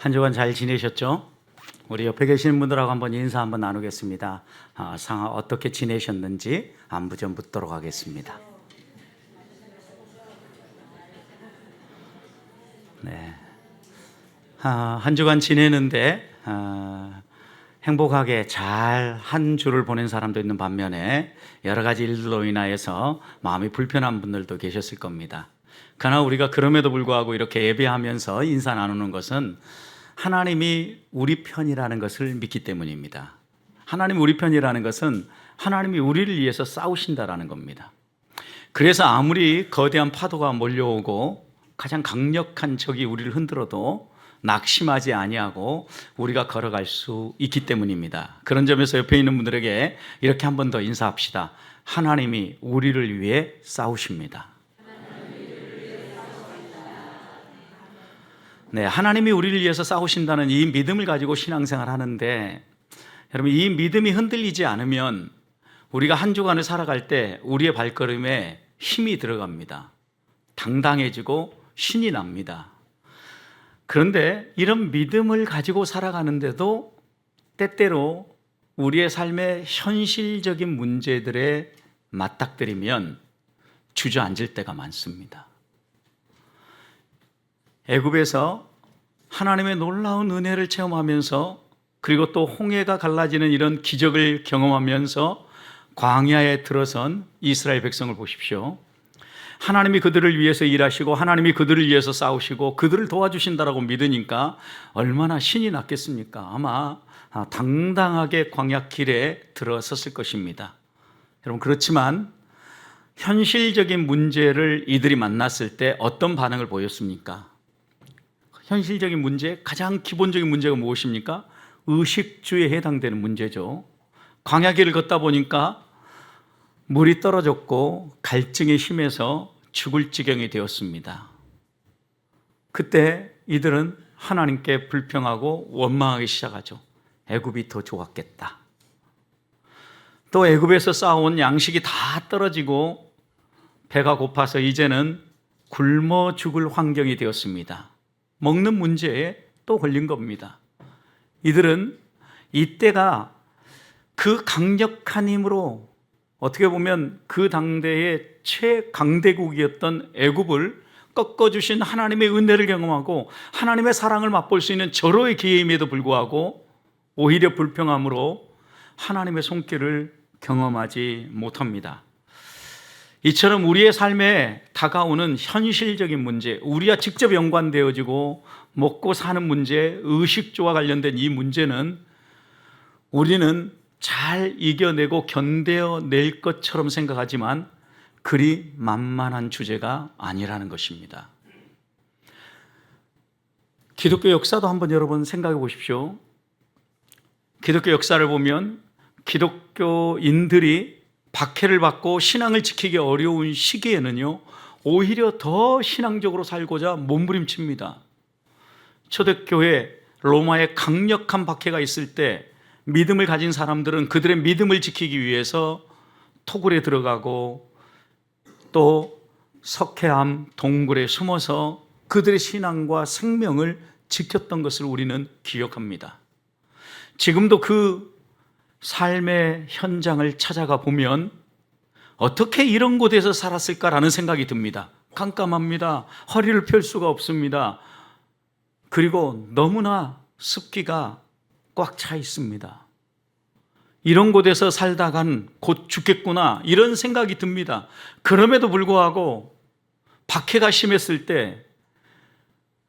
한 주간 잘 지내셨죠? 우리 옆에 계시는 분들하고 한번 인사 한번 나누겠습니다. 상하 어떻게 지내셨는지 안부 좀 묻도록 하겠습니다. 네. 한 주간 지내는데 행복하게 잘 한 주를 보낸 사람도 있는 반면에 여러 가지 일들로 인하여서 마음이 불편한 분들도 계셨을 겁니다. 그러나 우리가 그럼에도 불구하고 이렇게 예배하면서 인사 나누는 것은 하나님이 우리 편이라는 것을 믿기 때문입니다. 하나님이 우리 편이라는 것은 하나님이 우리를 위해서 싸우신다라는 겁니다. 그래서 아무리 거대한 파도가 몰려오고 가장 강력한 적이 우리를 흔들어도 낙심하지 아니하고 우리가 걸어갈 수 있기 때문입니다. 그런 점에서 옆에 있는 분들에게 이렇게 한 번 더 인사합시다. 하나님이 우리를 위해 싸우십니다. 네, 하나님이 우리를 위해서 싸우신다는 이 믿음을 가지고 신앙생활 하는데, 여러분, 이 믿음이 흔들리지 않으면 우리가 한 주간을 살아갈 때 우리의 발걸음에 힘이 들어갑니다. 당당해지고 신이 납니다. 그런데 이런 믿음을 가지고 살아가는데도 때때로 우리의 삶의 현실적인 문제들에 맞닥뜨리면 주저앉을 때가 많습니다. 애굽에서 하나님의 놀라운 은혜를 체험하면서 그리고 또 홍해가 갈라지는 이런 기적을 경험하면서 광야에 들어선 이스라엘 백성을 보십시오. 하나님이 그들을 위해서 일하시고 하나님이 그들을 위해서 싸우시고 그들을 도와주신다라고 믿으니까 얼마나 신이 났겠습니까? 아마 당당하게 광야길에 들어섰을 것입니다. 여러분, 그렇지만 현실적인 문제를 이들이 만났을 때 어떤 반응을 보였습니까? 현실적인 문제, 가장 기본적인 문제가 무엇입니까? 의식주에 해당되는 문제죠. 광야길을 걷다 보니까 물이 떨어졌고 갈증이 심해서 죽을 지경이 되었습니다. 그때 이들은 하나님께 불평하고 원망하기 시작하죠. 애굽이 더 좋았겠다. 또 애굽에서 쌓아온 양식이 다 떨어지고 배가 고파서 이제는 굶어 죽을 환경이 되었습니다. 먹는 문제에 또 걸린 겁니다. 이들은 이때가 그 강력한 힘으로 어떻게 보면 그 당대의 최강대국이었던 애굽을 꺾어주신 하나님의 은혜를 경험하고 하나님의 사랑을 맛볼 수 있는 절호의 기회임에도 불구하고 오히려 불평함으로 하나님의 손길을 경험하지 못합니다. 이처럼 우리의 삶에 다가오는 현실적인 문제, 우리와 직접 연관되어지고 먹고 사는 문제, 의식주와 관련된 이 문제는 우리는 잘 이겨내고 견뎌낼 것처럼 생각하지만 그리 만만한 주제가 아니라는 것입니다. 기독교 역사도 한번 여러분 생각해 보십시오. 기독교 역사를 보면 기독교인들이 박해를 받고 신앙을 지키기 어려운 시기에는요, 오히려 더 신앙적으로 살고자 몸부림칩니다. 초대교회 로마의 강력한 박해가 있을 때 믿음을 가진 사람들은 그들의 믿음을 지키기 위해서 토굴에 들어가고 또 석회암 동굴에 숨어서 그들의 신앙과 생명을 지켰던 것을 우리는 기억합니다. 지금도 그 삶의 현장을 찾아가 보면 어떻게 이런 곳에서 살았을까라는 생각이 듭니다. 깜깜합니다. 허리를 펼 수가 없습니다. 그리고 너무나 습기가 꽉 차 있습니다. 이런 곳에서 살다간 곧 죽겠구나, 이런 생각이 듭니다. 그럼에도 불구하고 박해가 심했을 때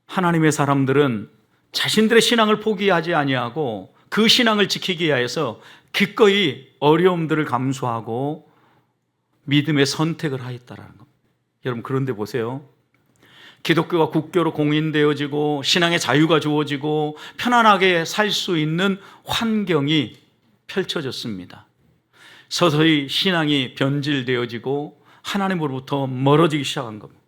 하나님의 사람들은 자신들의 신앙을 포기하지 아니하고 그 신앙을 지키기 위해서 기꺼이 어려움들을 감수하고 믿음의 선택을 하였다라는 겁니다. 여러분, 그런데 보세요. 기독교가 국교로 공인되어지고 신앙의 자유가 주어지고 편안하게 살 수 있는 환경이 펼쳐졌습니다. 서서히 신앙이 변질되어지고 하나님으로부터 멀어지기 시작한 겁니다.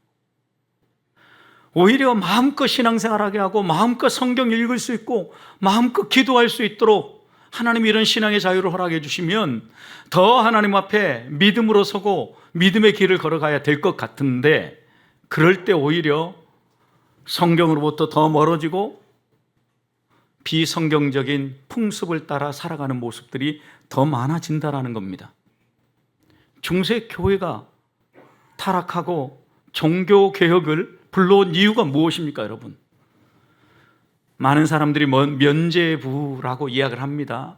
오히려 마음껏 신앙생활하게 하고 마음껏 성경 읽을 수 있고 마음껏 기도할 수 있도록 하나님이 이런 신앙의 자유를 허락해 주시면 더 하나님 앞에 믿음으로 서고 믿음의 길을 걸어가야 될 것 같은데, 그럴 때 오히려 성경으로부터 더 멀어지고 비성경적인 풍습을 따라 살아가는 모습들이 더 많아진다라는 겁니다. 중세 교회가 타락하고 종교 개혁을 불러온 이유가 무엇입니까, 여러분? 많은 사람들이 면죄부라고 이야기를 합니다.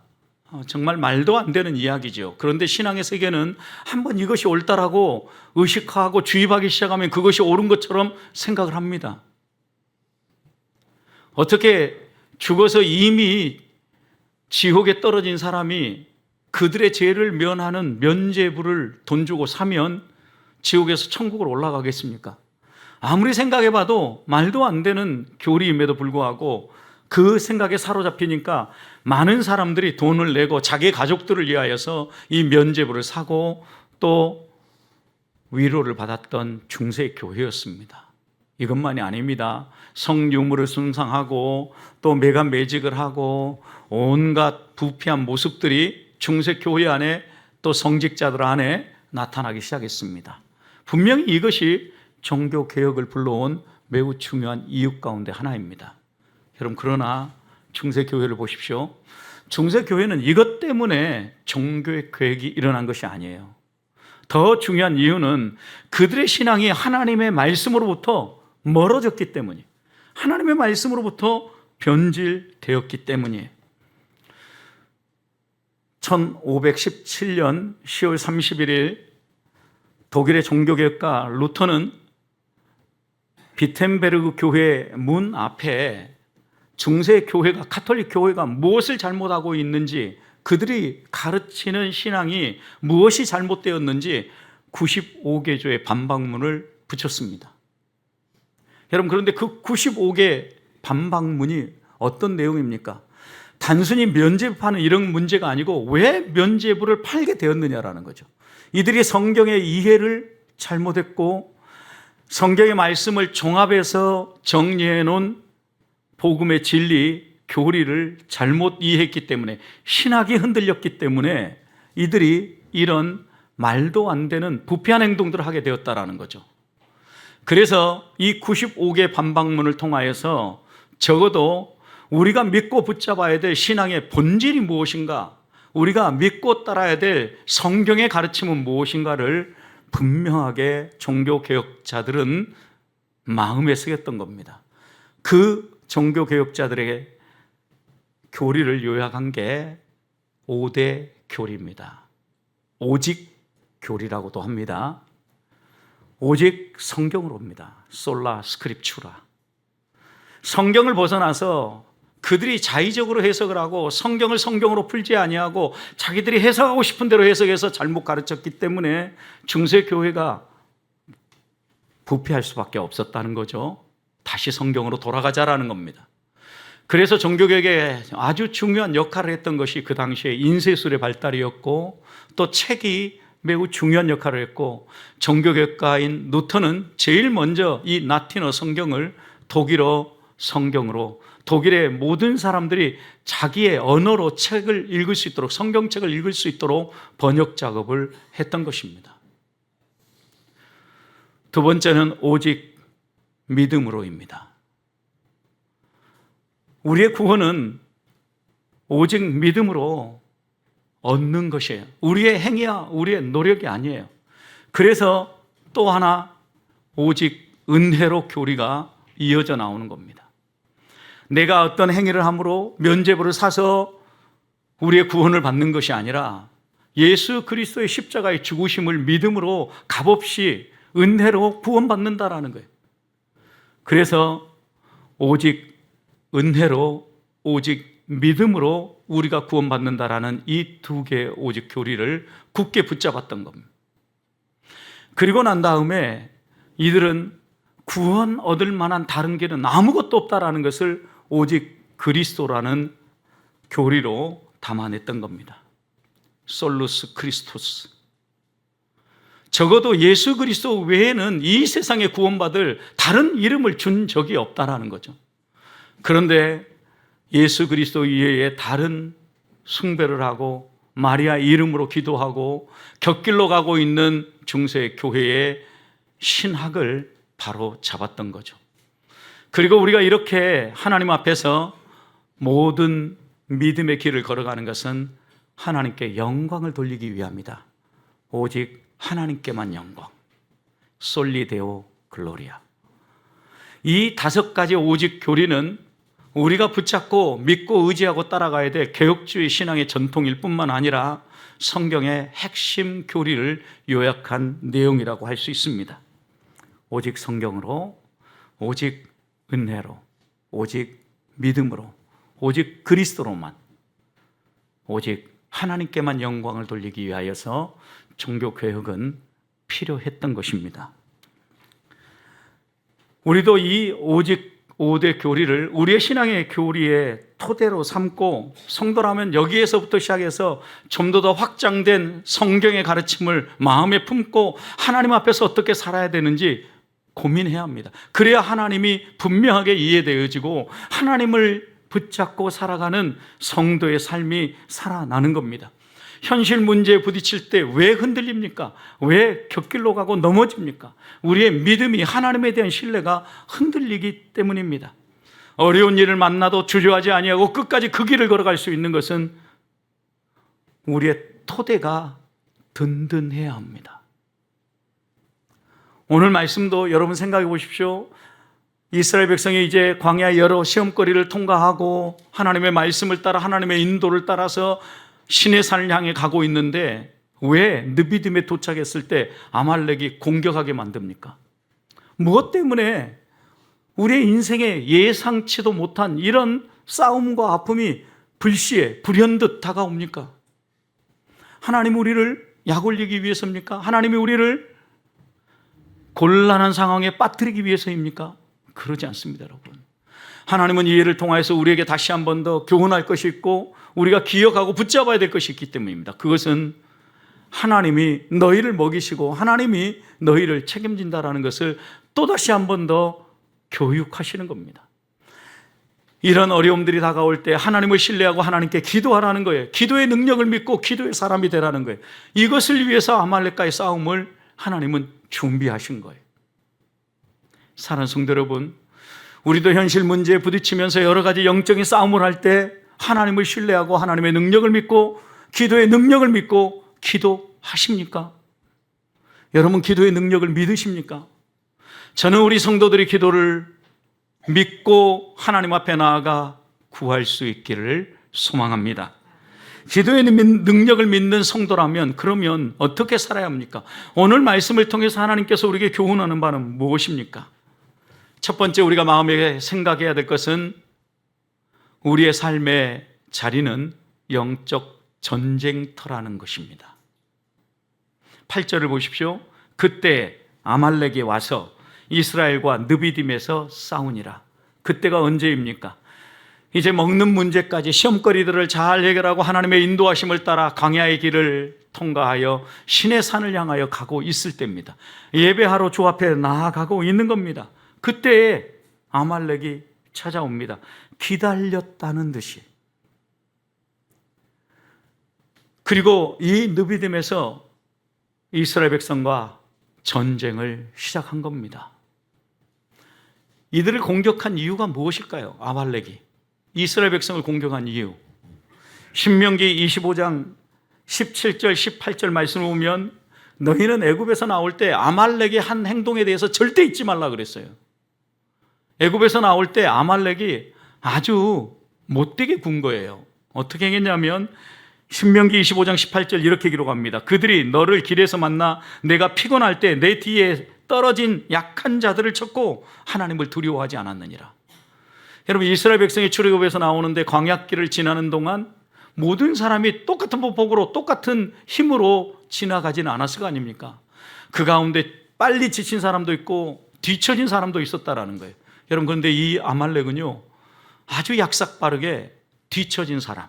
정말 말도 안 되는 이야기죠. 그런데 신앙의 세계는 한번 이것이 옳다라고 의식하고 주입하기 시작하면 그것이 옳은 것처럼 생각을 합니다. 어떻게 죽어서 이미 지옥에 떨어진 사람이 그들의 죄를 면하는 면죄부를 돈 주고 사면 지옥에서 천국으로 올라가겠습니까? 아무리 생각해봐도 말도 안 되는 교리임에도 불구하고 그 생각에 사로잡히니까 많은 사람들이 돈을 내고 자기 가족들을 위하여서 이 면죄부를 사고 또 위로를 받았던 중세 교회였습니다. 이것만이 아닙니다. 성유물을 숭상하고 또 매간매직을 하고 온갖 부패한 모습들이 중세 교회 안에 또 성직자들 안에 나타나기 시작했습니다. 분명히 이것이 종교 개혁을 불러온 매우 중요한 이유 가운데 하나입니다. 여러분, 그러나 중세 교회를 보십시오. 중세 교회는 이것 때문에 종교의 개혁이 일어난 것이 아니에요. 더 중요한 이유는 그들의 신앙이 하나님의 말씀으로부터 멀어졌기 때문이에요. 하나님의 말씀으로부터 변질되었기 때문이에요. 1517년 10월 31일 독일의 종교개혁가 루터는 비텐베르그 교회 문 앞에 중세 교회가, 가톨릭 교회가 무엇을 잘못하고 있는지, 그들이 가르치는 신앙이 무엇이 잘못되었는지 95개조의 반박문을 붙였습니다. 여러분, 그런데 그 95개 반박문이 어떤 내용입니까? 단순히 면죄부 파는 이런 문제가 아니고 왜 면죄부를 팔게 되었느냐라는 거죠. 이들이 성경의 이해를 잘못했고 성경의 말씀을 종합해서 정리해 놓은 복음의 진리, 교리를 잘못 이해했기 때문에, 신학이 흔들렸기 때문에 이들이 이런 말도 안 되는 부패한 행동들을 하게 되었다라는 거죠. 그래서 이 95개 반박문을 통하여서 적어도 우리가 믿고 붙잡아야 될 신앙의 본질이 무엇인가, 우리가 믿고 따라야 될 성경의 가르침은 무엇인가를 분명하게 종교개혁자들은 마음에 새겼던 겁니다. 그 종교개혁자들에게 교리를 요약한 게 5대 교리입니다. 오직 교리라고도 합니다. 오직 성경으로입니다. 솔라 스크립추라. 성경을 벗어나서 그들이 자의적으로 해석을 하고 성경을 성경으로 풀지 아니하고 자기들이 해석하고 싶은 대로 해석해서 잘못 가르쳤기 때문에 중세 교회가 부패할 수밖에 없었다는 거죠. 다시 성경으로 돌아가자라는 겁니다. 그래서 종교개혁에 아주 중요한 역할을 했던 것이 그 당시에 인쇄술의 발달이었고 또 책이 매우 중요한 역할을 했고, 종교개혁가인 루터는 제일 먼저 이 라틴어 성경을 독일어 성경으로, 독일의 모든 사람들이 자기의 언어로 책을 읽을 수 있도록, 성경책을 읽을 수 있도록 번역 작업을 했던 것입니다. 두 번째는 오직 믿음으로입니다. 우리의 구원은 오직 믿음으로 얻는 것이에요. 우리의 행위야, 우리의 노력이 아니에요. 그래서 또 하나 오직 은혜로 교리가 이어져 나오는 겁니다. 내가 어떤 행위를 함으로 면죄부를 사서 우리의 구원을 받는 것이 아니라 예수 그리스도의 십자가의 죽으심을 믿음으로 값없이 은혜로 구원받는다라는 거예요. 그래서 오직 은혜로, 오직 믿음으로 우리가 구원받는다라는 이 두 개의 오직 교리를 굳게 붙잡았던 겁니다. 그리고 난 다음에 이들은 구원 얻을 만한 다른 길은 아무것도 없다라는 것을 오직 그리스도라는 교리로 담아냈던 겁니다. 솔루스 크리스토스. 적어도 예수 그리스도 외에는 이 세상에 구원받을 다른 이름을 준 적이 없다라는 거죠. 그런데 예수 그리스도 이외에 다른 숭배를 하고 마리아 이름으로 기도하고 곁길로 가고 있는 중세 교회의 신학을 바로 잡았던 거죠. 그리고 우리가 이렇게 하나님 앞에서 모든 믿음의 길을 걸어가는 것은 하나님께 영광을 돌리기 위함이다. 오직 하나님께만 영광. 솔리데오 글로리아. 이 5가지 오직 교리는 우리가 붙잡고 믿고 의지하고 따라가야 될 개혁주의 신앙의 전통일 뿐만 아니라 성경의 핵심 교리를 요약한 내용이라고 할 수 있습니다. 오직 성경으로, 오직 은혜로, 오직 믿음으로, 오직 그리스도로만, 오직 하나님께만 영광을 돌리기 위하여서 종교개혁은 필요했던 것입니다. 우리도 이 오직 5대 교리를 우리의 신앙의 교리의 토대로 삼고 성도라면 여기에서부터 시작해서 좀 더 확장된 성경의 가르침을 마음에 품고 하나님 앞에서 어떻게 살아야 되는지 고민해야 합니다. 그래야 하나님이 분명하게 이해되어지고 하나님을 붙잡고 살아가는 성도의 삶이 살아나는 겁니다. 현실 문제에 부딪힐 때 왜 흔들립니까? 왜 곁길로 가고 넘어집니까? 우리의 믿음이 하나님에 대한 신뢰가 흔들리기 때문입니다. 어려운 일을 만나도 주저하지 아니하고 끝까지 그 길을 걸어갈 수 있는 것은 우리의 토대가 든든해야 합니다. 오늘 말씀도 여러분 생각해 보십시오. 이스라엘 백성이 이제 광야의 여러 시험거리를 통과하고 하나님의 말씀을 따라 하나님의 인도를 따라서 신의 산을 향해 가고 있는데 왜 느비딤에 도착했을 때 아말렉이 공격하게 만듭니까? 무엇 때문에 우리의 인생에 예상치도 못한 이런 싸움과 아픔이 불시에 불현듯 다가옵니까? 하나님 우리를 약올리기 위해서입니까? 하나님이 우리를 곤란한 상황에 빠뜨리기 위해서입니까? 그러지 않습니다, 여러분. 하나님은 이해를 통하여서 우리에게 다시 한 번 더 교훈할 것이 있고 우리가 기억하고 붙잡아야 될 것이 있기 때문입니다. 그것은 하나님이 너희를 먹이시고 하나님이 너희를 책임진다라는 것을 또다시 한 번 더 교육하시는 겁니다. 이런 어려움들이 다가올 때 하나님을 신뢰하고 하나님께 기도하라는 거예요. 기도의 능력을 믿고 기도의 사람이 되라는 거예요. 이것을 위해서 아말렉과의 싸움을 하나님은 준비하신 거예요. 사랑하는 성도 여러분, 우리도 현실 문제에 부딪히면서 여러 가지 영적인 싸움을 할 때 하나님을 신뢰하고 하나님의 능력을 믿고 기도의 능력을 믿고 기도하십니까? 여러분 기도의 능력을 믿으십니까? 저는 우리 성도들이 기도를 믿고 하나님 앞에 나아가 구할 수 있기를 소망합니다. 기도의 능력을 믿는 성도라면 그러면 어떻게 살아야 합니까? 오늘 말씀을 통해서 하나님께서 우리에게 교훈하는 바는 무엇입니까? 첫 번째 우리가 마음에 생각해야 될 것은 우리의 삶의 자리는 영적 전쟁터라는 것입니다. 8절을 보십시오. 그때 아말렉이 와서 이스라엘과 느비딤에서 싸우니라. 그때가 언제입니까? 이제 먹는 문제까지 시험거리들을 잘 해결하고 하나님의 인도하심을 따라 광야의 길을 통과하여 신의 산을 향하여 가고 있을 때입니다. 예배하러 주 앞에 나아가고 있는 겁니다. 그때에 아말렉이 찾아옵니다. 기다렸다는 듯이. 그리고 이 느비딤에서 이스라엘 백성과 전쟁을 시작한 겁니다. 이들을 공격한 이유가 무엇일까요? 아말렉이 이스라엘 백성을 공격한 이유. 신명기 25장 17절 18절 말씀을 보면 너희는 애굽에서 나올 때 아말렉의 한 행동에 대해서 절대 잊지 말라 그랬어요. 애굽에서 나올 때 아말렉이 아주 못되게 군 거예요. 어떻게 했냐면 신명기 25장 18절 이렇게 기록합니다. 그들이 너를 길에서 만나 내가 피곤할 때 내 뒤에 떨어진 약한 자들을 쳤고 하나님을 두려워하지 않았느니라. 여러분 이스라엘 백성이 출애굽에서 나오는데 광야길을 지나는 동안 모든 사람이 똑같은 보폭으로 똑같은 힘으로 지나가지는 않았을 거 아닙니까? 그 가운데 빨리 지친 사람도 있고 뒤처진 사람도 있었다라는 거예요. 여러분 그런데 이 아말렉은요 아주 약삭빠르게 뒤처진 사람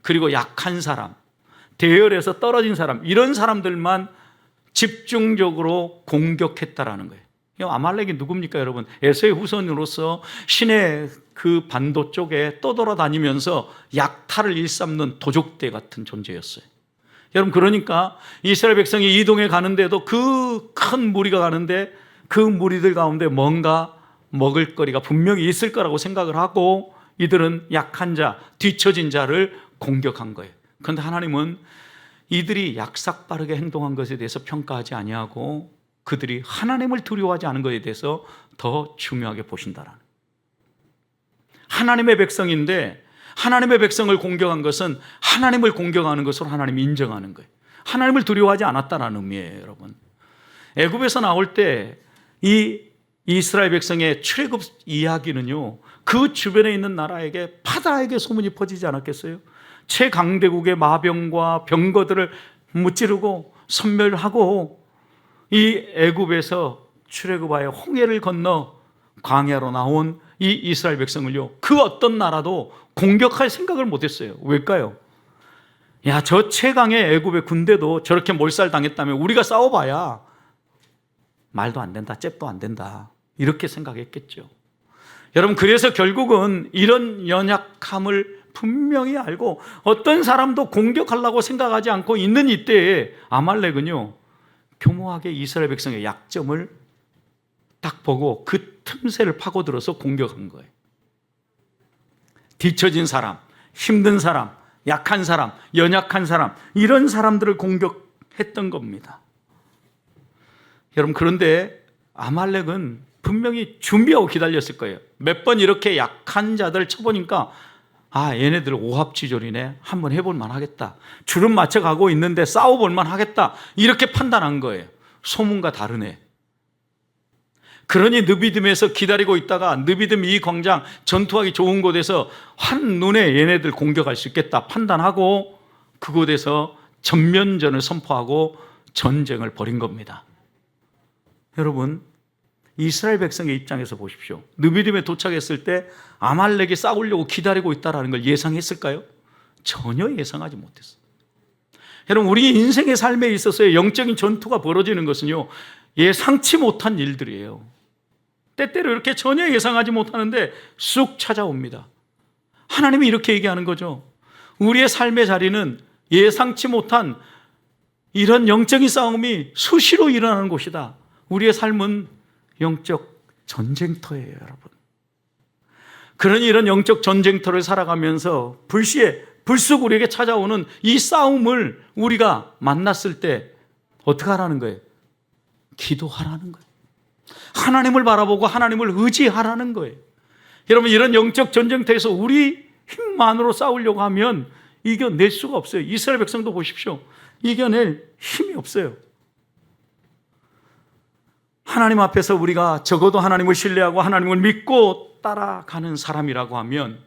그리고 약한 사람 대열에서 떨어진 사람 이런 사람들만 집중적으로 공격했다라는 거예요. 아말렉이 누굽니까 여러분? 에서의 후손으로서 신의 그 반도 쪽에 떠돌아다니면서 약탈을 일삼는 도적대 같은 존재였어요. 여러분 그러니까 이스라엘 백성이 이동해 가는데도 그 큰 무리가 가는데 그 무리들 가운데 뭔가 먹을 거리가 분명히 있을 거라고 생각을 하고 이들은 약한 자, 뒤처진 자를 공격한 거예요. 그런데 하나님은 이들이 약삭빠르게 행동한 것에 대해서 평가하지 아니하고 그들이 하나님을 두려워하지 않은 것에 대해서 더 중요하게 보신다라는 거예요. 하나님의 백성인데 하나님의 백성을 공격한 것은 하나님을 공격하는 것으로 하나님이 인정하는 거예요. 하나님을 두려워하지 않았다는 의미예요, 여러분. 애굽에서 나올 때 이 이스라엘 백성의 출애굽 이야기는요, 그 주변에 있는 나라에게 파다하게 소문이 퍼지지 않았겠어요? 최강대국의 마병과 병거들을 무찌르고 섬멸하고 이 애굽에서 출애굽하여 홍해를 건너 광야로 나온 이 이스라엘 백성을요, 그 어떤 나라도 공격할 생각을 못했어요. 왜일까요? 야, 저 최강의 애굽의 군대도 저렇게 몰살당했다면 우리가 싸워봐야 말도 안 된다, 잽도 안 된다, 이렇게 생각했겠죠. 여러분, 그래서 결국은 이런 연약함을 분명히 알고 어떤 사람도 공격하려고 생각하지 않고 있는 이때에 아말렉은요, 교묘하게 이스라엘 백성의 약점을 딱 보고 그 틈새를 파고들어서 공격한 거예요. 뒤처진 사람, 힘든 사람, 약한 사람, 연약한 사람, 이런 사람들을 공격했던 겁니다. 여러분, 그런데 아말렉은 분명히 준비하고 기다렸을 거예요. 몇 번 이렇게 약한 자들 쳐보니까 얘네들 오합지졸이네, 한번 해볼 만하겠다, 주름 맞춰가고 있는데 싸워볼 만하겠다, 이렇게 판단한 거예요. 소문과 다르네. 그러니 느비딤에서 기다리고 있다가 느비딤 이 광장, 전투하기 좋은 곳에서 한눈에 얘네들 공격할 수 있겠다 판단하고 그곳에서 전면전을 선포하고 전쟁을 벌인 겁니다. 여러분, 이스라엘 백성의 입장에서 보십시오. 느비딤에 도착했을 때 아말렉이 싸우려고 기다리고 있다는 걸 예상했을까요? 전혀 예상하지 못했어요. 여러분, 우리 인생의 삶에 있어서의 영적인 전투가 벌어지는 것은요, 예상치 못한 일들이에요. 때때로 이렇게 전혀 예상하지 못하는데 쑥 찾아옵니다. 하나님이 이렇게 얘기하는 거죠. 우리의 삶의 자리는 예상치 못한 이런 영적인 싸움이 수시로 일어나는 곳이다. 우리의 삶은 영적 전쟁터예요, 여러분. 그러니 이런 영적 전쟁터를 살아가면서 불시에 불쑥 우리에게 찾아오는 이 싸움을 우리가 만났을 때 어떻게 하라는 거예요? 기도하라는 거예요. 하나님을 바라보고 하나님을 의지하라는 거예요. 여러분, 이런 영적 전쟁터에서 우리 힘만으로 싸우려고 하면 이겨낼 수가 없어요. 이스라엘 백성도 보십시오. 이겨낼 힘이 없어요. 하나님 앞에서 우리가 적어도 하나님을 신뢰하고 하나님을 믿고 따라가는 사람이라고 하면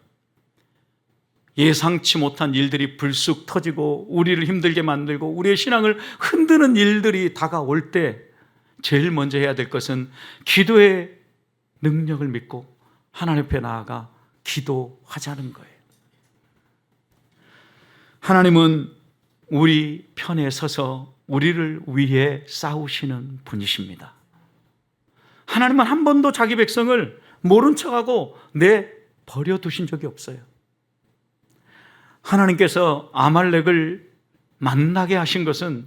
예상치 못한 일들이 불쑥 터지고 우리를 힘들게 만들고 우리의 신앙을 흔드는 일들이 다가올 때 제일 먼저 해야 될 것은 기도의 능력을 믿고 하나님 앞에 나아가 기도하자는 거예요. 하나님은 우리 편에 서서 우리를 위해 싸우시는 분이십니다. 하나님은 한 번도 자기 백성을 모른 척하고 내버려 두신 적이 없어요. 하나님께서 아말렉을 만나게 하신 것은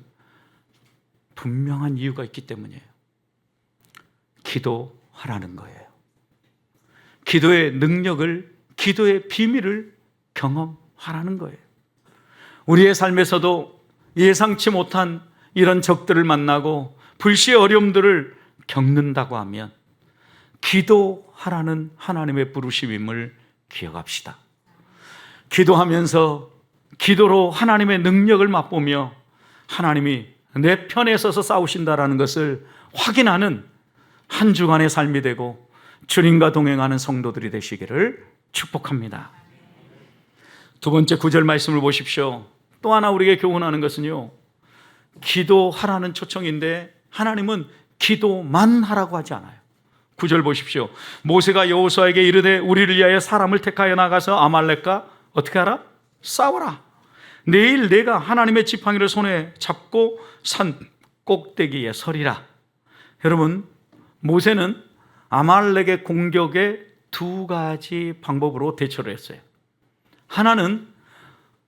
분명한 이유가 있기 때문이에요. 기도하라는 거예요. 기도의 능력을, 기도의 비밀을 경험하라는 거예요. 우리의 삶에서도 예상치 못한 이런 적들을 만나고 불시의 어려움들을 겪는다고 하면 기도하라는 하나님의 부르심임을 기억합시다. 기도하면서 기도로 하나님의 능력을 맛보며 하나님이 내 편에 서서 싸우신다라는 것을 확인하는 한 주간의 삶이 되고 주님과 동행하는 성도들이 되시기를 축복합니다. 두 번째 9절 말씀을 보십시오. 또 하나 우리에게 교훈하는 것은요, 기도하라는 초청인데 하나님은 기도만 하라고 하지 않아요. 9절 보십시오. 모세가 여호수아에게 이르되 우리를 위하여 사람을 택하여 나가서 아말렉과 어떻게 하라? 싸워라. 내일 내가 하나님의 지팡이를 손에 잡고 산 꼭대기에 서리라. 여러분, 모세는 아말렉의 공격에 두 가지 방법으로 대처를 했어요. 하나는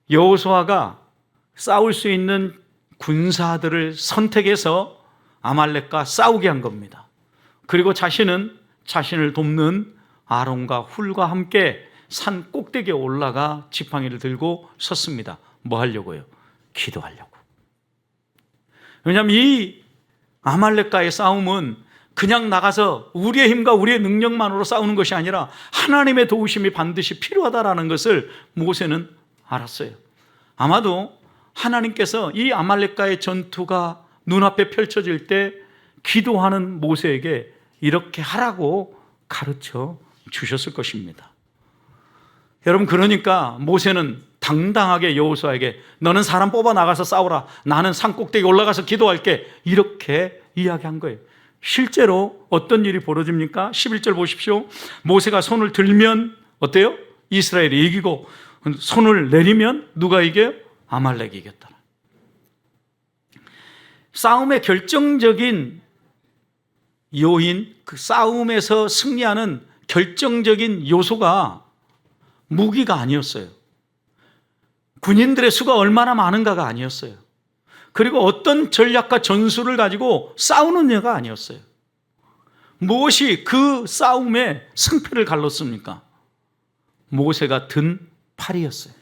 여호수아가 싸울 수 있는 군사들을 선택해서 아말렉과 싸우게 한 겁니다. 그리고 자신은 자신을 돕는 아론과 훌과 함께 산 꼭대기에 올라가 지팡이를 들고 섰습니다. 뭐 하려고요? 기도하려고. 왜냐하면 이 아말렉과의 싸움은 그냥 나가서 우리의 힘과 우리의 능력만으로 싸우는 것이 아니라 하나님의 도우심이 반드시 필요하다라는 것을 모세는 알았어요. 아마도 하나님께서 이 아말렉과의 전투가 눈앞에 펼쳐질 때 기도하는 모세에게 이렇게 하라고 가르쳐 주셨을 것입니다. 여러분, 그러니까 모세는 당당하게 여호수아에게 너는 사람 뽑아 나가서 싸우라, 나는 산 꼭대기 올라가서 기도할게, 이렇게 이야기한 거예요. 실제로 어떤 일이 벌어집니까? 11절 보십시오. 모세가 손을 들면 어때요? 이스라엘이 이기고 손을 내리면 누가 이겨요? 아말렉이 이겼다. 싸움의 결정적인 요인, 그 싸움에서 승리하는 결정적인 요소가 무기가 아니었어요. 군인들의 수가 얼마나 많은가가 아니었어요. 그리고 어떤 전략과 전술을 가지고 싸우느냐가 아니었어요. 무엇이 그 싸움의 승패를 갈랐습니까? 모세가 든 팔이었어요.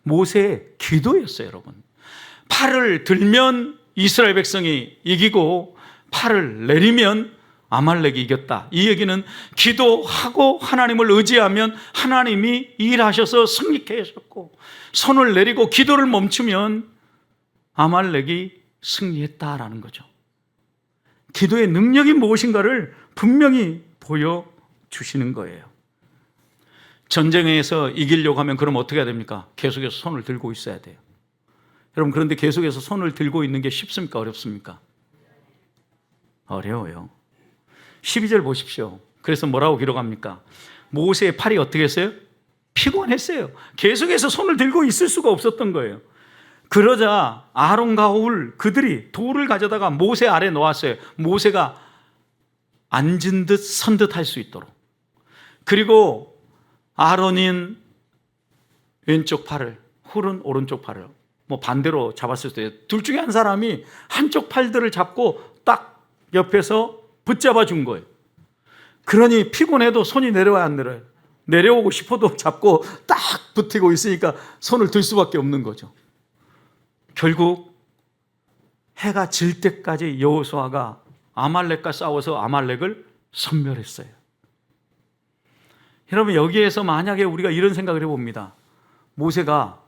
모세의 기도였어요, 여러분. 팔을 들면 이스라엘 백성이 이기고 팔을 내리면 아말렉이 이겼다. 이 얘기는 기도하고 하나님을 의지하면 하나님이 일하셔서 승리케 하셨고, 손을 내리고 기도를 멈추면 아말렉이 승리했다라는 거죠. 기도의 능력이 무엇인가를 분명히 보여주시는 거예요. 전쟁에서 이기려고 하면 그럼 어떻게 해야 됩니까? 계속해서 손을 들고 있어야 돼요. 여러분, 그런데 계속해서 손을 들고 있는 게 쉽습니까? 어렵습니까? 어려워요. 12절 보십시오. 그래서 뭐라고 기록합니까? 모세의 팔이 어떻게 했어요? 피곤했어요. 계속해서 손을 들고 있을 수가 없었던 거예요. 그러자 아론과 홀 그들이 돌을 가져다가 모세 아래 놓았어요. 모세가 앉은 듯 선 듯 할 수 있도록. 그리고 아론인 왼쪽 팔을, 홀은 오른쪽 팔을 뭐 반대로 잡았을 때 둘 중에 한 사람이 한쪽 팔들을 잡고 딱 옆에서 붙잡아 준 거예요. 그러니 피곤해도 손이 내려와야 안 내려요? 내려오고 싶어도 잡고 딱 붙이고 있으니까 손을 들 수밖에 없는 거죠. 결국 해가 질 때까지 여호수아가 아말렉과 싸워서 아말렉을 섬멸했어요. 여러분, 여기에서 만약에 우리가 이런 생각을 해봅니다. 모세가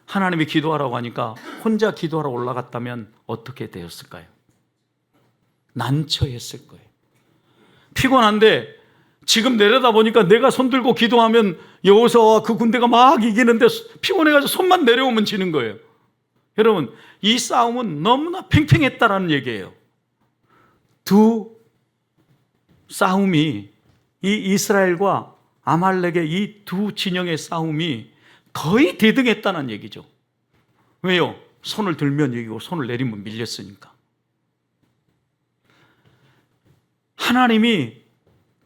하나님이 기도하라고 하니까 혼자 기도하러 올라갔다면 어떻게 되었을까요? 난처했을 거예요. 피곤한데 지금 내려다보니까 내가 손 들고 기도하면 여호수아와 그 군대가 막 이기는데 피곤해가지고 손만 내려오면 지는 거예요. 여러분, 이 싸움은 너무나 팽팽했다라는 얘기예요. 두 싸움이, 이 이스라엘과 아말렉의 이 두 진영의 싸움이 거의 대등했다는 얘기죠. 왜요? 손을 들면 이기고 손을 내리면 밀렸으니까. 하나님이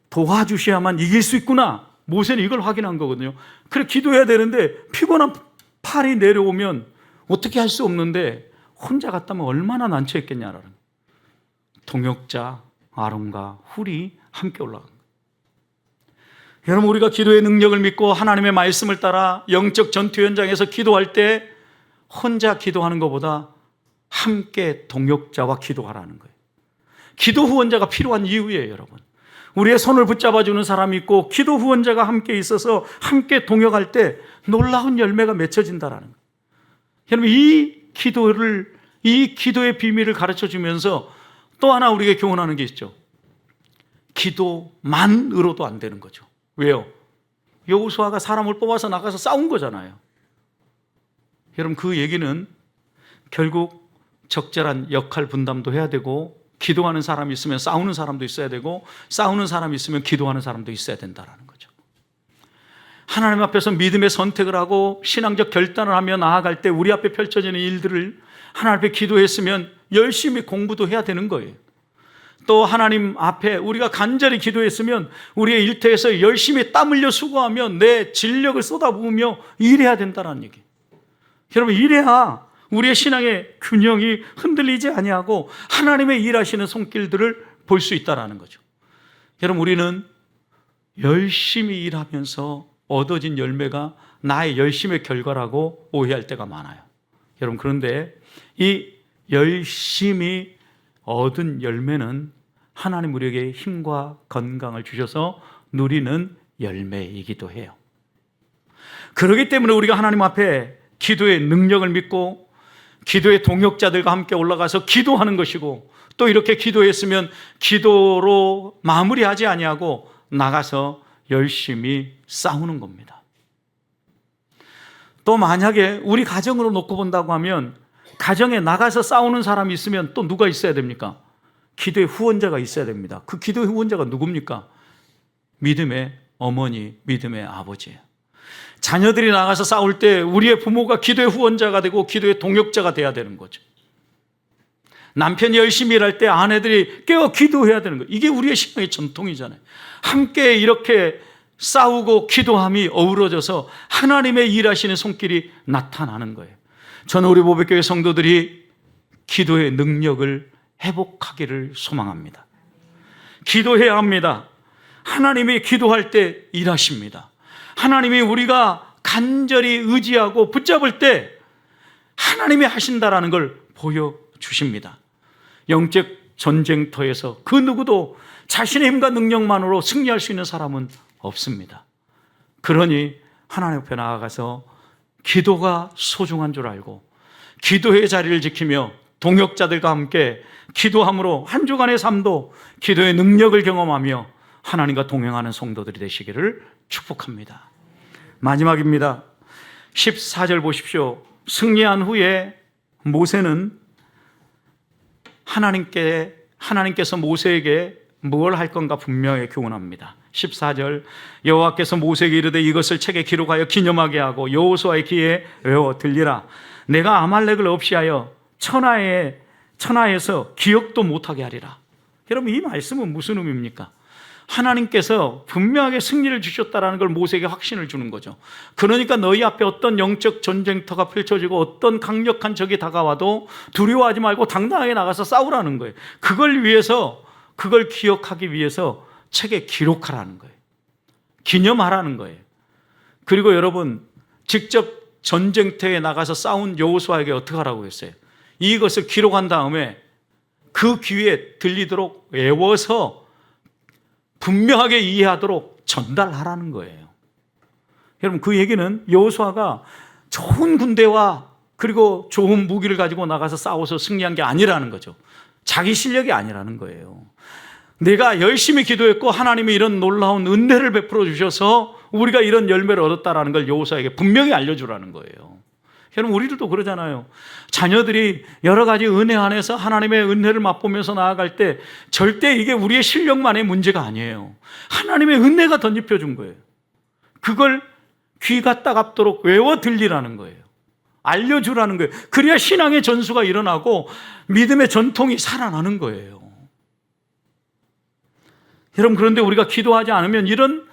도와주셔야만 이길 수 있구나. 모세는 이걸 확인한 거거든요. 그래, 기도해야 되는데 피곤한 팔이 내려오면 어떻게 할 수 없는데 혼자 갔다면 얼마나 난처했겠냐라는. 동역자 아론과 훌이 함께 올라간 거예요. 여러분, 우리가 기도의 능력을 믿고 하나님의 말씀을 따라 영적 전투 현장에서 기도할 때 혼자 기도하는 것보다 함께 동역자와 기도하라는 거예요. 기도 후원자가 필요한 이유예요, 여러분. 우리의 손을 붙잡아주는 사람이 있고 기도 후원자가 함께 있어서 함께 동역할 때 놀라운 열매가 맺혀진다라는 거예요. 여러분, 이 기도의 비밀을 가르쳐 주면서 또 하나 우리에게 교훈하는 게 있죠. 기도만으로도 안 되는 거죠. 왜요? 여호수아가 사람을 뽑아서 나가서 싸운 거잖아요. 여러분, 그 얘기는 결국 적절한 역할 분담도 해야 되고, 기도하는 사람이 있으면 싸우는 사람도 있어야 되고, 싸우는 사람이 있으면 기도하는 사람도 있어야 된다는 거죠. 하나님 앞에서 믿음의 선택을 하고 신앙적 결단을 하며 나아갈 때 우리 앞에 펼쳐지는 일들을 하나님 앞에 기도했으면 열심히 공부도 해야 되는 거예요. 또 하나님 앞에 우리가 간절히 기도했으면 우리의 일터에서 열심히 땀 흘려 수고하며 내 진력을 쏟아부으며 일해야 된다는 얘기. 여러분, 이래야 우리의 신앙의 균형이 흔들리지 아니하고 하나님의 일하시는 손길들을 볼 수 있다는 거죠. 여러분, 우리는 열심히 일하면서 얻어진 열매가 나의 열심의 결과라고 오해할 때가 많아요. 여러분, 그런데 이 열심히 얻은 열매는 하나님 우리에게 힘과 건강을 주셔서 누리는 열매이기도 해요. 그렇기 때문에 우리가 하나님 앞에 기도의 능력을 믿고 기도의 동역자들과 함께 올라가서 기도하는 것이고, 또 이렇게 기도했으면 기도로 마무리하지 아니하고 나가서 열심히 싸우는 겁니다. 또 만약에 우리 가정으로 놓고 본다고 하면 가정에 나가서 싸우는 사람이 있으면 또 누가 있어야 됩니까? 기도의 후원자가 있어야 됩니다. 그 기도의 후원자가 누굽니까? 믿음의 어머니, 믿음의 아버지예요. 자녀들이 나가서 싸울 때 우리의 부모가 기도의 후원자가 되고 기도의 동역자가 돼야 되는 거죠. 남편이 열심히 일할 때 아내들이 깨어 기도해야 되는 거예요. 이게 우리의 신앙의 전통이잖아요. 함께 이렇게 싸우고 기도함이 어우러져서 하나님의 일하시는 손길이 나타나는 거예요. 저는 우리 보배교회 성도들이 기도의 능력을 회복하기를 소망합니다. 기도해야 합니다. 하나님이 기도할 때 일하십니다. 하나님이 우리가 간절히 의지하고 붙잡을 때 하나님이 하신다라는 걸 보여주십니다. 영적 전쟁터에서 그 누구도 자신의 힘과 능력만으로 승리할 수 있는 사람은 없습니다. 그러니 하나님 앞에 나아가서 기도가 소중한 줄 알고 기도의 자리를 지키며 동역자들과 함께 기도함으로 한 주간의 삶도 기도의 능력을 경험하며 하나님과 동행하는 성도들이 되시기를 축복합니다. 마지막입니다. 14절 보십시오. 승리한 후에 모세는 하나님께서 모세에게 뭘 할 건가 분명히 교훈합니다. 14절, 여호와께서 모세에게 이르되 이것을 책에 기록하여 기념하게 하고 여호수아의 귀에 외워 들리라. 내가 아말렉을 없이 하여 천하에서 기억도 못하게 하리라. 여러분, 이 말씀은 무슨 의미입니까? 하나님께서 분명하게 승리를 주셨다는 걸 모세에게 확신을 주는 거죠. 그러니까 너희 앞에 어떤 영적 전쟁터가 펼쳐지고 어떤 강력한 적이 다가와도 두려워하지 말고 당당하게 나가서 싸우라는 거예요. 그걸 위해서, 그걸 기억하기 위해서 책에 기록하라는 거예요. 기념하라는 거예요. 그리고 여러분, 직접 전쟁터에 나가서 싸운 여호수아에게 어떻게 하라고 했어요? 이것을 기록한 다음에 그 귀에 들리도록 외워서 분명하게 이해하도록 전달하라는 거예요. 여러분, 그 얘기는 여호수아가 좋은 군대와 그리고 좋은 무기를 가지고 나가서 싸워서 승리한 게 아니라는 거죠. 자기 실력이 아니라는 거예요. 내가 열심히 기도했고 하나님이 이런 놀라운 은혜를 베풀어 주셔서 우리가 이런 열매를 얻었다라는 걸 여호수아에게 분명히 알려주라는 거예요. 여러분, 우리들도 그러잖아요. 자녀들이 여러 가지 은혜 안에서 하나님의 은혜를 맛보면서 나아갈 때 절대 이게 우리의 실력만의 문제가 아니에요. 하나님의 은혜가 덧입혀 준 거예요. 그걸 귀가 따갑도록 외워 들리라는 거예요. 알려주라는 거예요. 그래야 신앙의 전수가 일어나고 믿음의 전통이 살아나는 거예요. 여러분, 그런데 우리가 기도하지 않으면 이런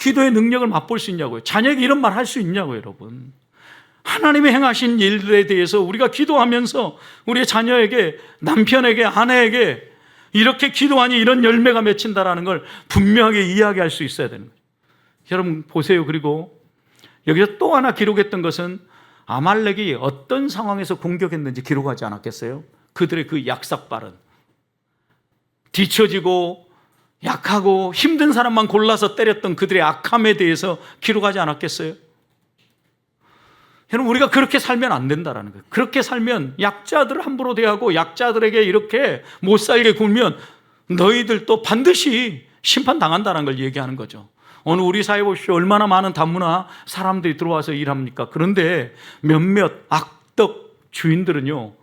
기도의 능력을 맛볼 수 있냐고요. 자녀에게 이런 말 할 수 있냐고요, 여러분. 하나님이 행하신 일들에 대해서 우리가 기도하면서 우리의 자녀에게, 남편에게, 아내에게 이렇게 기도하니 이런 열매가 맺힌다라는 걸 분명하게 이야기할 수 있어야 되는 거예요. 여러분 보세요. 그리고 여기서 또 하나 기록했던 것은 아말렉이 어떤 상황에서 공격했는지 기록하지 않았겠어요? 그들의 그 약삭발은 뒤처지고 약하고 힘든 사람만 골라서 때렸던 그들의 악함에 대해서 기록하지 않았겠어요? 여러분, 우리가 그렇게 살면 안 된다라는 거예요. 그렇게 살면 약자들을 함부로 대하고 약자들에게 이렇게 못 살게 굴면 너희들도 반드시 심판당한다는 걸 얘기하는 거죠. 오늘 우리 사회 보십시오. 얼마나 많은 다문화 사람들이 들어와서 일합니까? 그런데 몇몇 악덕 주인들은요,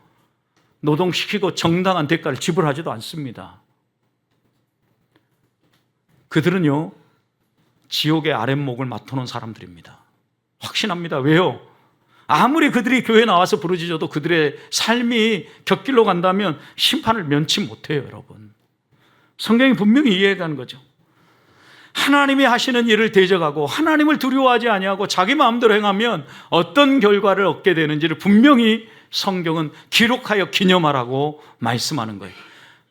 노동시키고 정당한 대가를 지불하지도 않습니다. 그들은요, 지옥의 아랫목을 맡아놓은 사람들입니다. 확신합니다. 왜요? 아무리 그들이 교회에 나와서 부르짖어도 그들의 삶이 곁길로 간다면 심판을 면치 못해요, 여러분. 성경이 분명히 이해가는 거죠. 하나님이 하시는 일을 대적하고 하나님을 두려워하지 아니하고 자기 마음대로 행하면 어떤 결과를 얻게 되는지를 분명히 성경은 기록하여 기념하라고 말씀하는 거예요.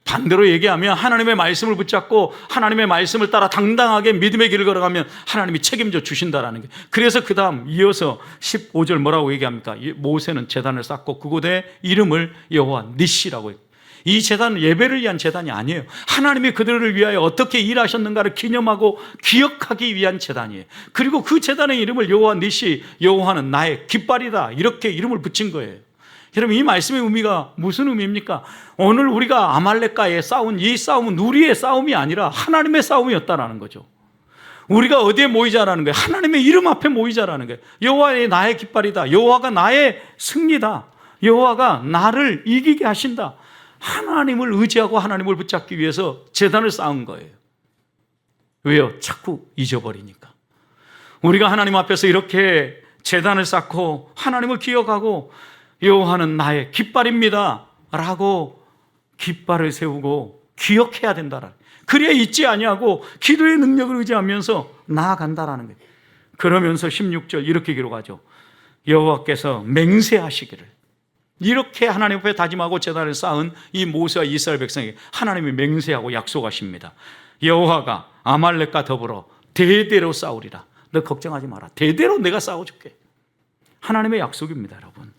반대로 얘기하면 하나님의 말씀을 붙잡고 하나님의 말씀을 따라 당당하게 믿음의 길을 걸어가면 하나님이 책임져 주신다라는 게. 그래서 그 다음 이어서 15절 뭐라고 얘기합니까? 모세는 제단을 쌓고 그곳에 이름을 여호와 니시라고 해요. 이 제단은 예배를 위한 제단이 아니에요. 하나님이 그들을 위하여 어떻게 일하셨는가를 기념하고 기억하기 위한 제단이에요. 그리고 그 제단의 이름을 여호와 니시, 여호와는 나의 깃발이다, 이렇게 이름을 붙인 거예요. 여러분, 이 말씀의 의미가 무슨 의미입니까? 오늘 우리가 아말렉과의 싸운 이 싸움은 우리의 싸움이 아니라 하나님의 싸움이었다라는 거죠. 우리가 어디에 모이자라는 거예요? 하나님의 이름 앞에 모이자라는 거예요. 여호와의 나의 깃발이다, 여호와가 나의 승리다, 여호와가 나를 이기게 하신다. 하나님을 의지하고 하나님을 붙잡기 위해서 제단을 쌓은 거예요. 왜요? 자꾸 잊어버리니까. 우리가 하나님 앞에서 이렇게 제단을 쌓고 하나님을 기억하고 여호와는 나의 깃발입니다 라고 깃발을 세우고 기억해야 된다라. 그래야 잊지 아니하고 기도의 능력을 의지하면서 나아간다라는 거예요. 그러면서 16절 이렇게 기록하죠. 여호와께서 맹세하시기를. 이렇게 하나님 앞에 다짐하고 제단을 쌓은 이 모세와 이스라엘 백성에게 하나님이 맹세하고 약속하십니다. 여호와가 아말렉과 더불어 대대로 싸우리라. 너 걱정하지 마라. 대대로 내가 싸워줄게. 하나님의 약속입니다, 여러분.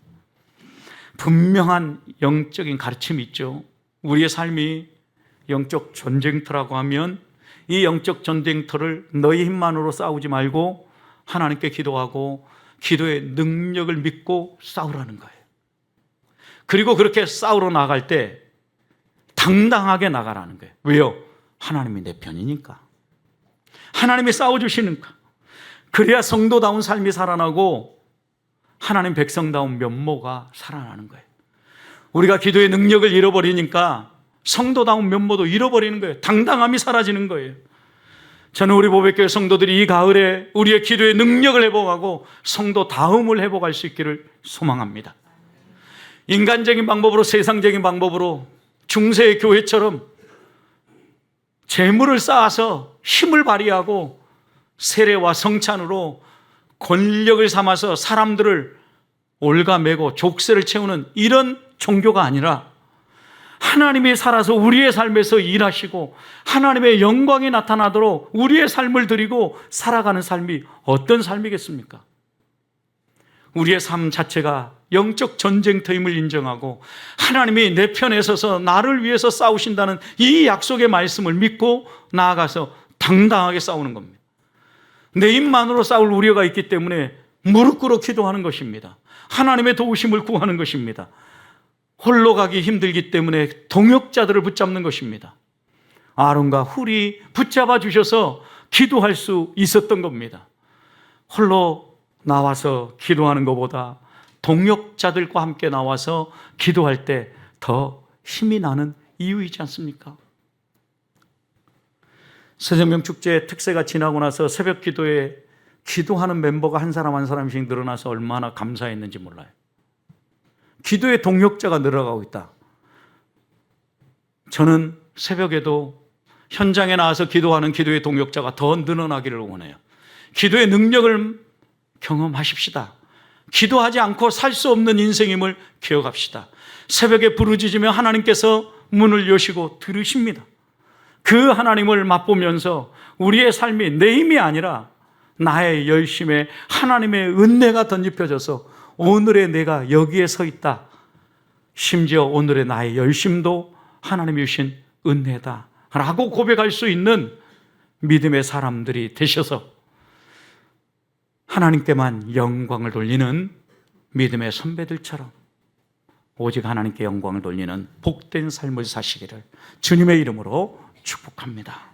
분명한 영적인 가르침이 있죠. 우리의 삶이 영적 전쟁터라고 하면 이 영적 전쟁터를 너희 힘만으로 싸우지 말고 하나님께 기도하고 기도의 능력을 믿고 싸우라는 거예요. 그리고 그렇게 싸우러 나갈 때 당당하게 나가라는 거예요. 왜요? 하나님이 내 편이니까. 하나님이 싸워주시니까. 그래야 성도다운 삶이 살아나고 하나님 백성다운 면모가 살아나는 거예요. 우리가 기도의 능력을 잃어버리니까 성도다운 면모도 잃어버리는 거예요. 당당함이 사라지는 거예요. 저는 우리 보배교회 성도들이 이 가을에 우리의 기도의 능력을 회복하고 성도다움을 회복할 수 있기를 소망합니다. 인간적인 방법으로, 세상적인 방법으로 중세의 교회처럼 재물을 쌓아서 힘을 발휘하고 세례와 성찬으로 권력을 삼아서 사람들을 올가매고 족쇄를 채우는 이런 종교가 아니라 하나님이 살아서 우리의 삶에서 일하시고 하나님의 영광이 나타나도록 우리의 삶을 드리고 살아가는 삶이 어떤 삶이겠습니까? 우리의 삶 자체가 영적 전쟁터임을 인정하고 하나님이 내 편에 서서 나를 위해서 싸우신다는 이 약속의 말씀을 믿고 나아가서 당당하게 싸우는 겁니다. 내 힘만으로 싸울 우려가 있기 때문에 무릎 꿇어 기도하는 것입니다. 하나님의 도우심을 구하는 것입니다. 홀로 가기 힘들기 때문에 동역자들을 붙잡는 것입니다. 아론과 훌이 붙잡아 주셔서 기도할 수 있었던 겁니다. 홀로 나와서 기도하는 것보다 동역자들과 함께 나와서 기도할 때 더 힘이 나는 이유이지 않습니까? 새정명 축제 특세가 지나고 나서 새벽 기도에 기도하는 멤버가 한 사람 한 사람씩 늘어나서 얼마나 감사했는지 몰라요. 기도의 동역자가 늘어가고 있다. 저는 새벽에도 현장에 나와서 기도하는 기도의 동역자가 더 늘어나기를 원해요. 기도의 능력을 경험하십시다. 기도하지 않고 살 수 없는 인생임을 기억합시다. 새벽에 부르짖으며 하나님께서 문을 여시고 들으십니다. 그 하나님을 맛보면서 우리의 삶이 내 힘이 아니라 나의 열심에 하나님의 은혜가 덧입혀져서 오늘의 내가 여기에 서 있다. 심지어 오늘의 나의 열심도 하나님이 주신 은혜다 라고 고백할 수 있는 믿음의 사람들이 되셔서 하나님께만 영광을 돌리는 믿음의 선배들처럼 오직 하나님께 영광을 돌리는 복된 삶을 사시기를 주님의 이름으로 축복합니다.